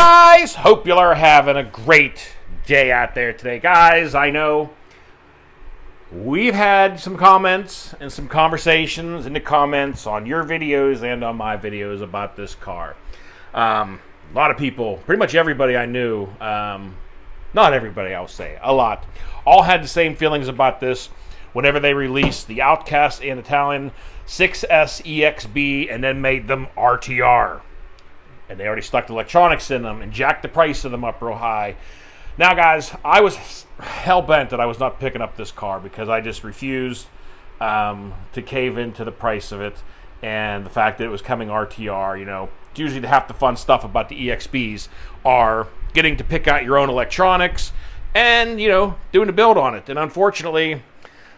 guys? Hope you are having a great day out there today. Guys, I know we've had some comments and some conversations in the comments on your videos and on my videos about this car. A lot of people, pretty much everybody I knew, not everybody, I'll say, a lot, all had the same feelings about this whenever they released the Outcast and Italian 6S EXB and then made them RTR. And they already stuck the electronics in them and jacked the price of them up real high. Now, guys, I was hell-bent that I was not picking up this car because I just refused to cave into the price of it and the fact that it was coming RTR. You know, usually half the fun stuff about the EXBs are getting to pick out your own electronics and, you know, doing the build on it. And unfortunately,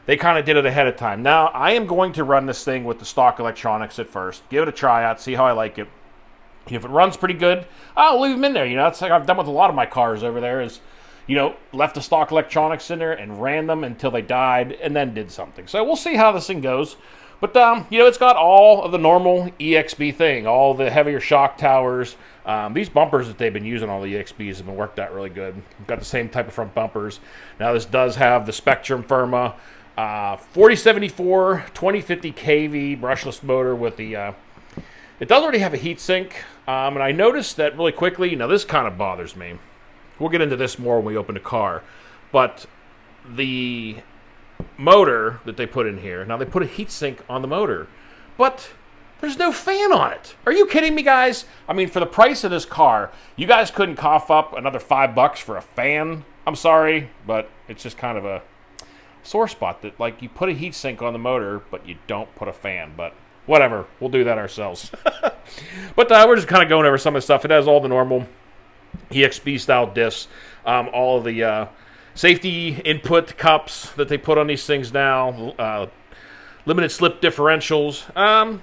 they kind of did it ahead of time. Now, I am going to run this thing with the stock electronics at first. Give it a try out, see how I like it. If it runs pretty good, I'll leave them in there. You know, that's like I've done with a lot of my cars over there is, you know, left the stock electronics in there and ran them until they died and then did something. So we'll see how this thing goes. But, you know, it's got all of the normal EXB thing, all the heavier shock towers. These bumpers that they've been using, all the EXBs, have been worked out really good. Got the same type of front bumpers. Now, this does have the Spectrum Firma 4074 2050 kV brushless motor with the... It does already have a heat sink, and I noticed that really quickly. Now, this kind of bothers me. We'll get into this more when we open the car. But the motor that they put in here, now they put a heat sink on the motor, but there's no fan on it. Are you kidding me, guys? I mean, for the price of this car, you guys couldn't cough up another $5 for a fan? I'm sorry, but it's just kind of a sore spot that, like, you put a heat sink on the motor, but you don't put a fan, but... whatever, we'll do that ourselves. But we're just kind of going over some of the stuff. It has all the normal EXB-style diffs, all of the safety input cups that they put on these things now, limited slip differentials,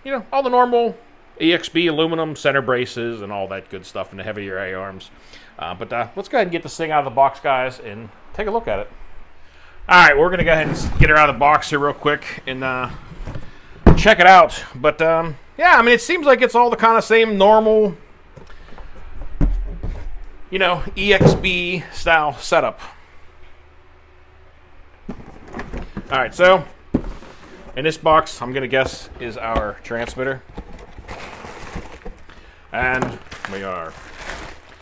you know, all the normal EXB aluminum center braces and all that good stuff, and the heavier A-arms. But let's go ahead and get this thing out of the box, guys, and take a look at it. All right, we're going to go ahead and get her out of the box here real quick and... check it out. But yeah, I mean, it seems like it's all the kind of same normal, you know, EXB style setup. All right, so in this box, I'm gonna guess is our transmitter, and we are.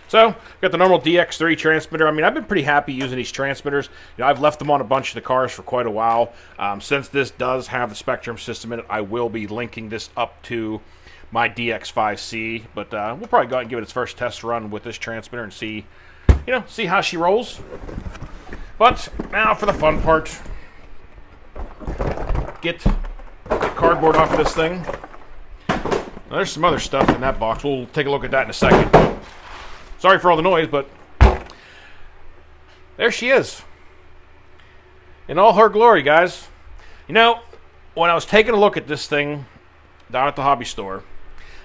So, got the normal DX3 transmitter. I mean, I've been pretty happy using these transmitters. You know, I've left them on a bunch of the cars for quite a while. Since this does have the Spectrum system in it, I will be linking this up to my DX5C. But we'll probably go out and give it its first test run with this transmitter and see, you know, see how she rolls. But now for the fun part. Get the cardboard off of this thing. Now, there's some other stuff in that box. We'll take a look at that in a second. Sorry for all the noise, but there she is. In all her glory, guys. You know, when I was taking a look at this thing down at the hobby store,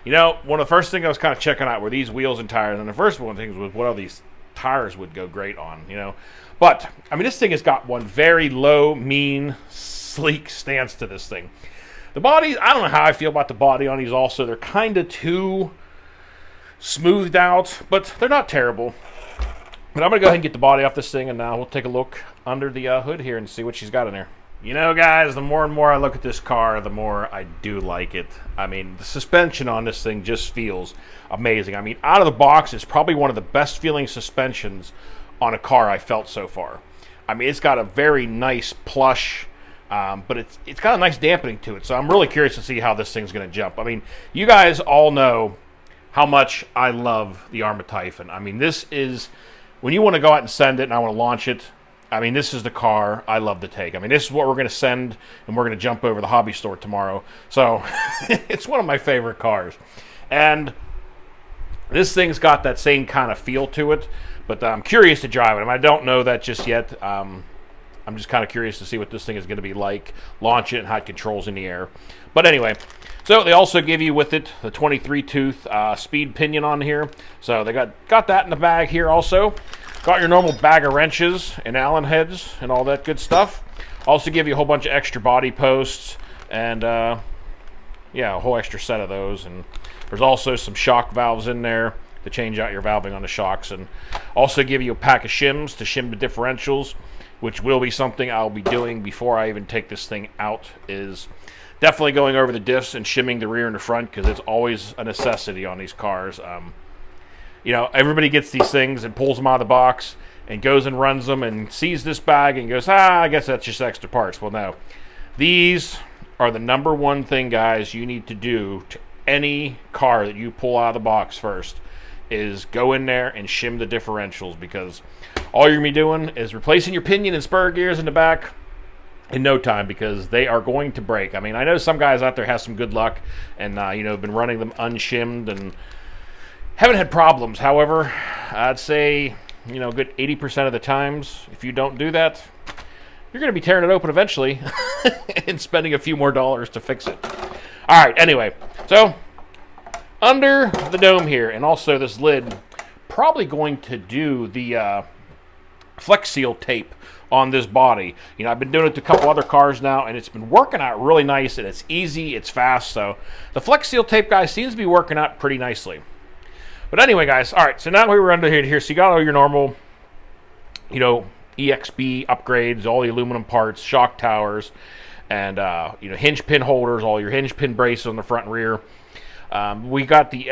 you know, one of the first things I was kind of checking out were these wheels and tires. And the first one of the things was what all these tires would go great on, you know. But, I mean, this thing has got one very low, mean, sleek stance to this thing. The body, I don't know how I feel about the body on these also. They're kind of too... smoothed out, but they're not terrible. But I'm going to go ahead and get the body off this thing, and now we'll take a look under the hood here and see what she's got in there. You know, guys, the more and more I look at this car, the more I do like it. I mean, the suspension on this thing just feels amazing. I mean, out of the box, it's probably one of the best feeling suspensions on a car I felt so far. I mean, it's got a very nice plush, but it's got a nice dampening to it, so I'm really curious to see how this thing's going to jump. I mean, you guys all know how much I love the Arrma Talion. I mean, this is, when you want to go out and send it and I want to launch it, I mean, this is the car I love to take. I mean, this is what we're going to send, and we're going to jump over the hobby store tomorrow. So, it's one of my favorite cars. And this thing's got that same kind of feel to it, but I'm curious to drive it. I mean, I don't know that just yet. I'm just kind of curious to see what this thing is going to be like, launch it, and how it controls in the air. But anyway, so they also give you with it the 23-tooth speed pinion on here. So they got that in the bag here also. Got your normal bag of wrenches and Allen heads and all that good stuff. Also give you a whole bunch of extra body posts and yeah, a whole extra set of those. And there's also some shock valves in there to change out your valving on the shocks, and also give you a pack of shims to shim the differentials, which will be something I'll be doing before I even take this thing out, is definitely going over the diffs and shimming the rear and the front, because it's always a necessity on these cars. You know, everybody gets these things and pulls them out of the box and goes and runs them and sees this bag and goes, I guess that's just extra parts. Well, no. These are the number one thing, guys, you need to do to any car that you pull out of the box first, is go in there and shim the differentials, because all you're going to be doing is replacing your pinion and spur gears in the back in no time, because they are going to break. I mean, I know some guys out there have some good luck and, you know, been running them unshimmed and haven't had problems. However, I'd say, you know, good 80% of the times, if you don't do that, you're going to be tearing it open eventually and spending a few more dollars to fix it. All right, anyway, so under the dome here, and also this lid, probably going to do the Flex Seal tape on this body. You know, I've been doing it to a couple other cars now, and it's been working out really nice, and it's easy, it's fast, so the Flex Seal tape, guys, seems to be working out pretty nicely. But anyway, guys, all right, so now we were under here, so you got all your normal, you know, EXB upgrades, all the aluminum parts, shock towers, and, you know, hinge pin holders, all your hinge pin braces on the front and rear. We got the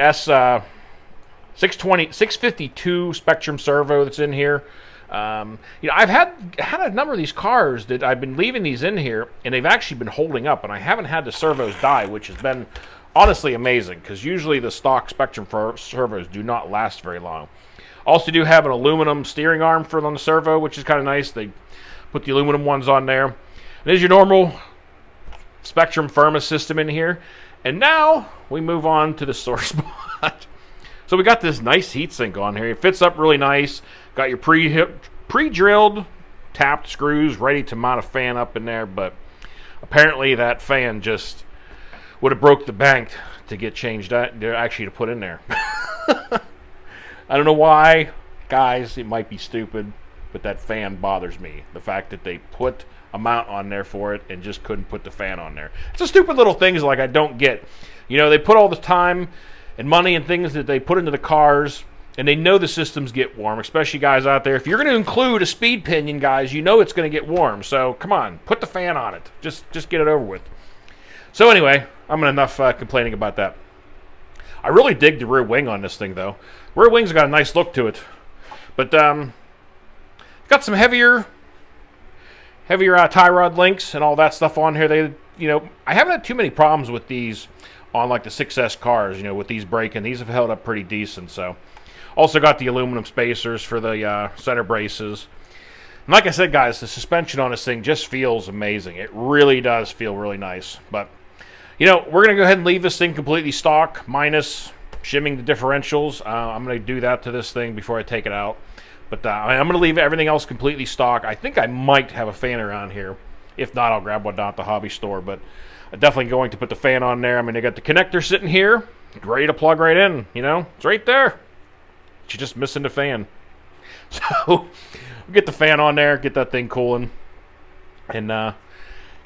652 Spectrum servo that's in here. You know, I've had a number of these cars that I've been leaving these in here, and they've actually been holding up, and I haven't had the servos die, which has been honestly amazing, because usually the stock Spectrum servos do not last very long. Also do have an aluminum steering arm on the servo, which is kind of nice. They put the aluminum ones on there. And there's your normal Spectrum Firma system in here. And now we move on to the sore spot. So we got this nice heatsink on here. It fits up really nice. Got your pre-drilled tapped screws ready to mount a fan up in there, but apparently that fan just would have broke the bank to get changed out, actually to put in there. I don't know why, guys, it might be stupid, but that fan bothers me. The fact that they put a mount on there for it and just couldn't put the fan on there. It's a stupid little things like I don't get. You know, they put all the time and money and things that they put into the cars, and they know the systems get warm, especially guys out there. If you're going to include a speed pinion, guys, you know it's going to get warm. So come on, put the fan on it. Just get it over with. So anyway, I'm enough complaining about that. I really dig the rear wing on this thing, though. Rear wing's got a nice look to it, but got some heavier tie rod links and all that stuff on here. They, you know, I haven't had too many problems with these on like the 6S cars. You know, with these braking, these have held up pretty decent. So, also got the aluminum spacers for the center braces. And like I said, guys, the suspension on this thing just feels amazing. It really does feel really nice. But you know, we're going to go ahead and leave this thing completely stock, minus shimming the differentials. I'm going to do that to this thing before I take it out. But I'm going to leave everything else completely stock. I think I might have a fan around here. If not, I'll grab one down at the hobby store. But I'm definitely going to put the fan on there. I mean, I got the connector sitting here, ready to plug right in. You know, it's right there. You're just missing the fan. So, we'll get the fan on there, get that thing cooling. And,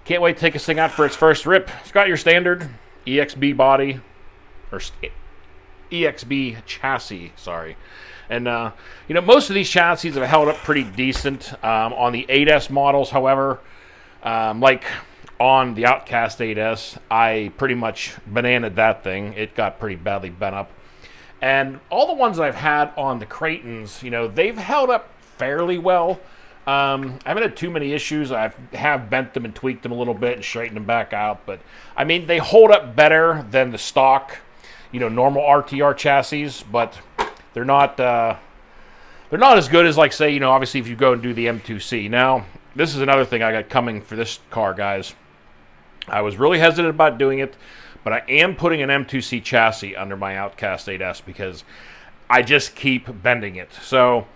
can't wait to take this thing out for its first rip. It's got your standard EXB body, or EXB chassis, sorry. And, you know, most of these chassis have held up pretty decent. On the 8S models, however, like on the Outcast 8S, I pretty much bananaed that thing. It got pretty badly bent up. And all the ones I've had on the Creightons, you know, they've held up fairly well. I haven't had too many issues. I have bent them and tweaked them a little bit and straightened them back out. But, I mean, they hold up better than the stock, you know, normal RTR chassis. But they're not as good as, like, say, you know, obviously if you go and do the M2C. Now, this is another thing I got coming for this car, guys. I was really hesitant about doing it, but I am putting an M2C chassis under my Outcast 8S because I just keep bending it. So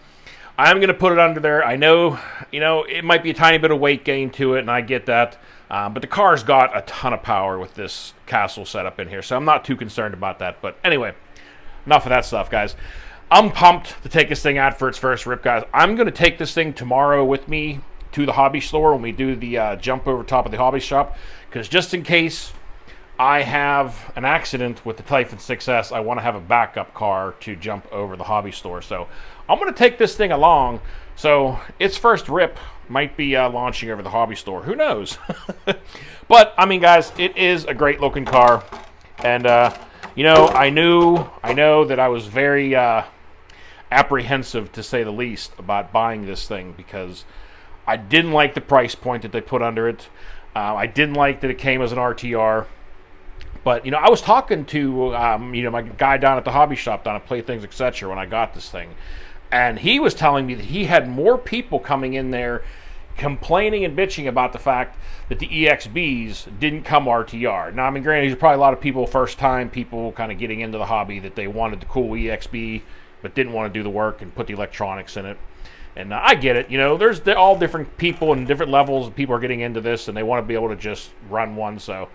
I'm going to put it under there. I know, you know, it might be a tiny bit of weight gain to it, and I get that. But the car's got a ton of power with this castle setup in here, so I'm not too concerned about that. But anyway, enough of that stuff, guys. I'm pumped to take this thing out for its first rip, guys. I'm going to take this thing tomorrow with me to the hobby store when we do the jump over top of the hobby shop, because just in case I have an accident with the Typhon 6S, I want to have a backup car to jump over the hobby store. So I'm going to take this thing along. So its first rip might be launching over the hobby store. Who knows? But, I mean, guys, it is a great looking car. And, you know, I know that I was very apprehensive, to say the least, about buying this thing because I didn't like the price point that they put under it. I didn't like that it came as an RTR. But, you know, I was talking to, you know, my guy down at the hobby shop down at Playthings, etc. when I got this thing. And he was telling me that he had more people coming in there complaining and bitching about the fact that the EXBs didn't come RTR. Now, I mean, granted, there's probably a lot of people, first-time people kind of getting into the hobby, that they wanted the cool EXB but didn't want to do the work and put the electronics in it. And I get it. You know, there's all different people and different levels of people are getting into this, and they want to be able to just run one. So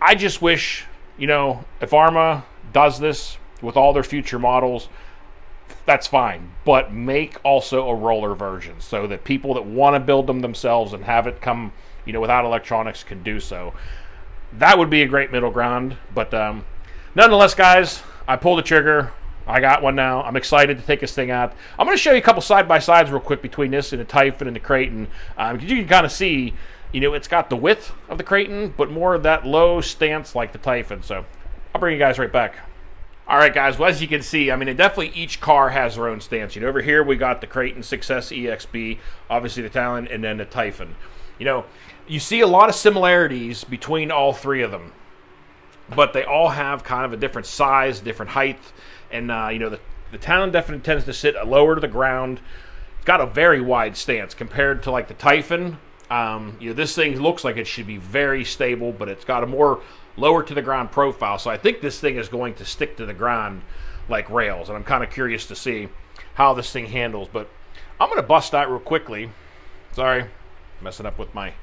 I just wish, you know, if Arrma does this with all their future models, that's fine. But make also a roller version so that people that want to build them themselves and have it come, you know, without electronics can do so. That would be a great middle ground. But nonetheless, guys, I pulled the trigger. I got one now. I'm excited to take this thing out. I'm going to show you a couple side-by-sides real quick between this and the Typhon and the Creighton. Because you can kind of see, you know, it's got the width of the Creighton, but more of that low stance like the Typhon. So I'll bring you guys right back. All right, guys. Well, as you can see, I mean, definitely each car has their own stance. You know, over here we got the Creighton 6S EXB, obviously the Talion, and then the Typhon. You know, you see a lot of similarities between all three of them, but they all have kind of a different size, different height. And, you know, the Talion definitely tends to sit lower to the ground. It's got a very wide stance compared to, like, the Typhon. You know, this thing looks like it should be very stable, but it's got a more lower to the ground profile. So I think this thing is going to stick to the ground like rails. And I'm kind of curious to see how this thing handles. But I'm going to bust out real quickly. Sorry, messing up with my...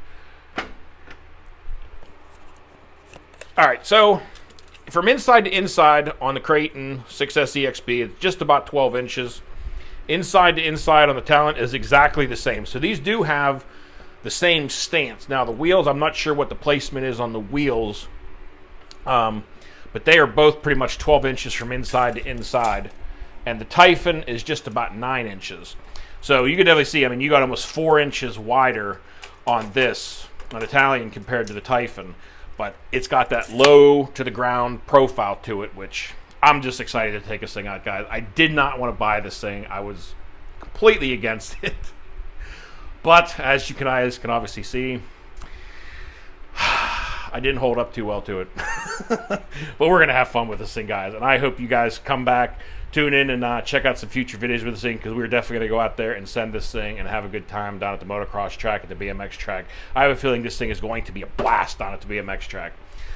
All right, so from inside to inside on the Creighton 6S EXB, it's just about 12 inches. Inside to inside on the Talion is exactly the same. So these do have the same stance. Now the wheels, I'm not sure what the placement is on the wheels, but they are both pretty much 12 inches from inside to inside. And the Typhon is just about 9 inches. So you can definitely see, I mean, you got almost 4 inches wider on this, on the Talion compared to the Typhon. But it's got that low to the ground profile to it, which I'm just excited to take this thing out, guys. I did not want to buy this thing. I was completely against it. But as you guys can obviously see, I didn't hold up too well to it. But we're going to have fun with this thing, guys. And I hope you guys come back, tune in, and check out some future videos with this thing, because we're definitely going to go out there and send this thing and have a good time down at the motocross track, at the BMX track. I have a feeling this thing is going to be a blast down at the BMX track.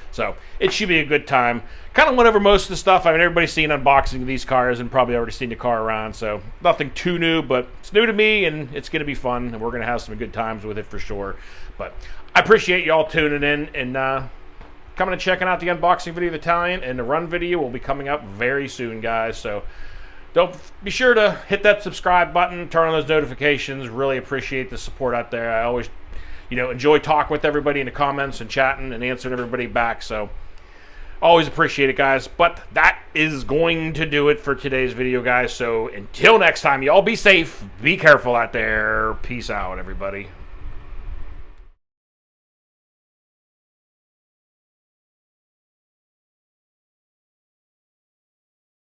So it should be a good time. Kind of went over most of the stuff. I mean, everybody's seen unboxing of these cars and probably already seen the car around. So nothing too new, but it's new to me, and it's going to be fun. And we're going to have some good times with it for sure. But I appreciate y'all tuning in and coming and checking out the unboxing video of the Talion, and the run video will be coming up very soon, guys. So don't be sure to hit that subscribe button, turn on those notifications. Really appreciate the support out there. I always, you know, enjoy talking with everybody in the comments and chatting and answering everybody back. So always appreciate it, guys. But that is going to do it for today's video, guys. So until next time, y'all be safe, be careful out there. Peace out, everybody.